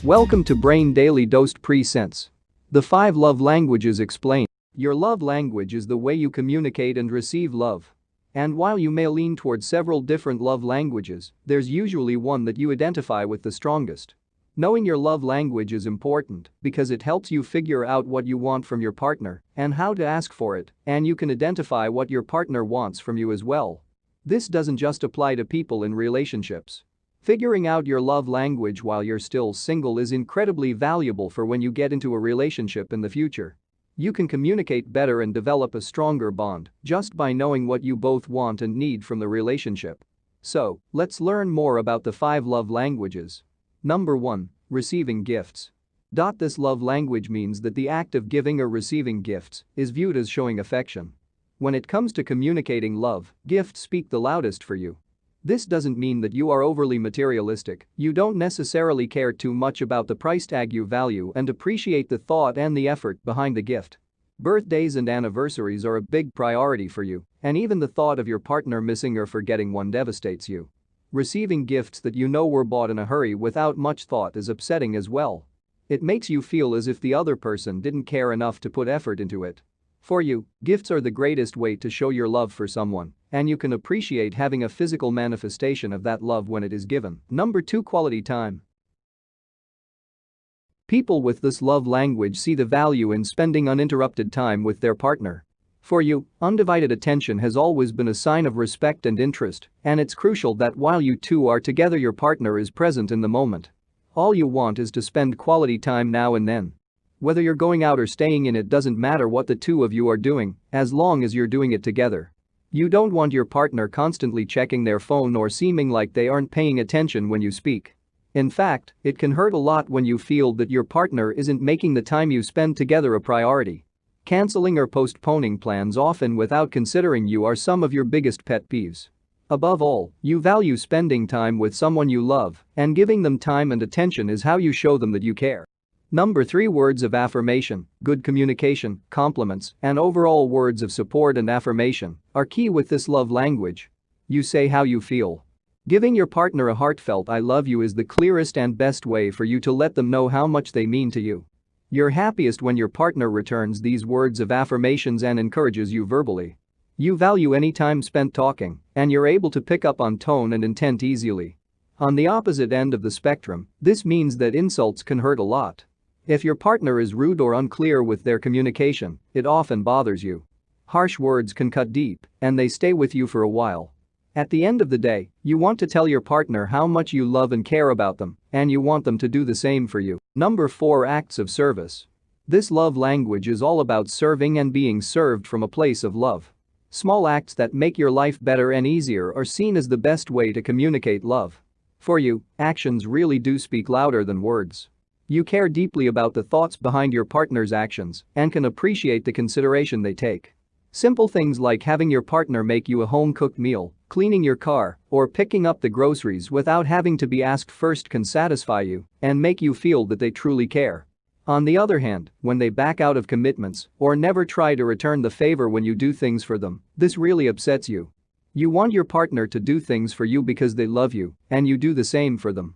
Welcome to Brain Daily Dosed Presents. The 5 Love Languages Explained. Your love language is the way you communicate and receive love. And while you may lean towards several different love languages, there's usually one that you identify with the strongest. Knowing your love language is important because it helps you figure out what you want from your partner and how to ask for it, and you can identify what your partner wants from you as well. This doesn't just apply to people in relationships. Figuring out your love language while you're still single is incredibly valuable for when you get into a relationship in the future. You can communicate better and develop a stronger bond just by knowing what you both want and need from the relationship. So, let's learn more about the 5 love languages. Number 1. Receiving gifts. This love language means that the act of giving or receiving gifts is viewed as showing affection. When it comes to communicating love, gifts speak the loudest for you. This doesn't mean that you are overly materialistic, you don't necessarily care too much about the price tag, you value and appreciate the thought and the effort behind the gift. Birthdays and anniversaries are a big priority for you, and even the thought of your partner missing or forgetting one devastates you. Receiving gifts that you know were bought in a hurry without much thought is upsetting as well. It makes you feel as if the other person didn't care enough to put effort into it. For you, gifts are the greatest way to show your love for someone, and you can appreciate having a physical manifestation of that love when it is given. Number 2. Quality time. People with this love language see the value in spending uninterrupted time with their partner. For you, undivided attention has always been a sign of respect and interest, and it's crucial that while you two are together, your partner is present in the moment. All you want is to spend quality time now and then. Whether you're going out or staying in, it doesn't matter what the two of you are doing, as long as you're doing it together. You don't want your partner constantly checking their phone or seeming like they aren't paying attention when you speak. In fact, it can hurt a lot when you feel that your partner isn't making the time you spend together a priority. Canceling or postponing plans often without considering you are some of your biggest pet peeves. Above all, you value spending time with someone you love, and giving them time and attention is how you show them that you care. Number 3. Words of affirmation. Good communication, compliments, and overall words of support and affirmation are key with this love language. You say how you feel. Giving your partner a heartfelt "I love you" is the clearest and best way for you to let them know how much they mean to you. You're happiest when your partner returns these words of affirmations and encourages you verbally. You value any time spent talking, and you're able to pick up on tone and intent easily. On the opposite end of the spectrum, this means that insults can hurt a lot. If your partner is rude or unclear with their communication, it often bothers you. Harsh words can cut deep, and they stay with you for a while. At the end of the day, you want to tell your partner how much you love and care about them, and you want them to do the same for you. Number 4. Acts of service. This love language is all about serving and being served from a place of love. Small acts that make your life better and easier are seen as the best way to communicate love. For you, actions really do speak louder than words. You care deeply about the thoughts behind your partner's actions and can appreciate the consideration they take. Simple things like having your partner make you a home-cooked meal, cleaning your car, or picking up the groceries without having to be asked first can satisfy you and make you feel that they truly care. On the other hand, when they back out of commitments or never try to return the favor when you do things for them, this really upsets you. You want your partner to do things for you because they love you, and you do the same for them.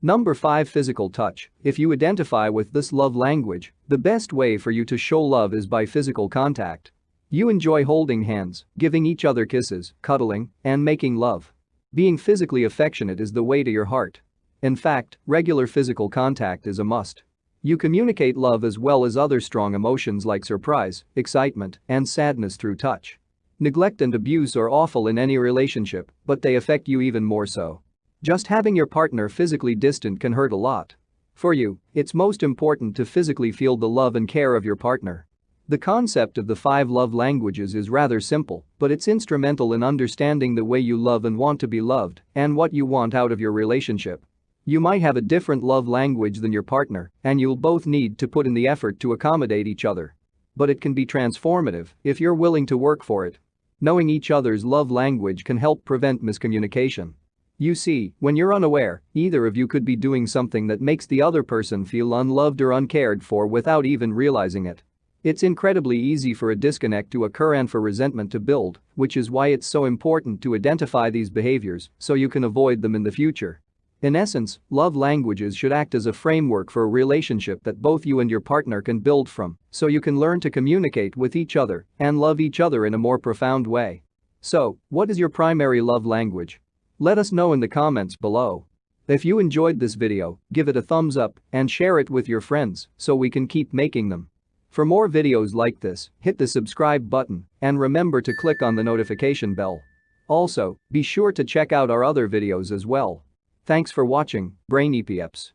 Number 5. Physical touch. If you identify with this love language, the best way for you to show love is by physical contact. You enjoy holding hands, giving each other kisses, cuddling, and making love. Being physically affectionate is the way to your heart. In fact, regular physical contact is a must. You communicate love as well as other strong emotions like surprise, excitement, and sadness through touch. Neglect and abuse are awful in any relationship, but they affect you even more so. Just having your partner physically distant can hurt a lot. For you, it's most important to physically feel the love and care of your partner. The concept of the 5 love languages is rather simple, but it's instrumental in understanding the way you love and want to be loved and what you want out of your relationship. You might have a different love language than your partner, and you'll both need to put in the effort to accommodate each other. But it can be transformative if you're willing to work for it. Knowing each other's love language can help prevent miscommunication. You see, when you're unaware, either of you could be doing something that makes the other person feel unloved or uncared for without even realizing it. It's incredibly easy for a disconnect to occur and for resentment to build, which is why it's so important to identify these behaviors so you can avoid them in the future. In essence, love languages should act as a framework for a relationship that both you and your partner can build from, so you can learn to communicate with each other and love each other in a more profound way. So, what is your primary love language? Let us know in the comments below. If you enjoyed this video, give it a thumbs up and share it with your friends so we can keep making them. For more videos like this, hit the subscribe button and remember to click on the notification bell. Also, be sure to check out our other videos as well. Thanks for watching, Brainy Peeps.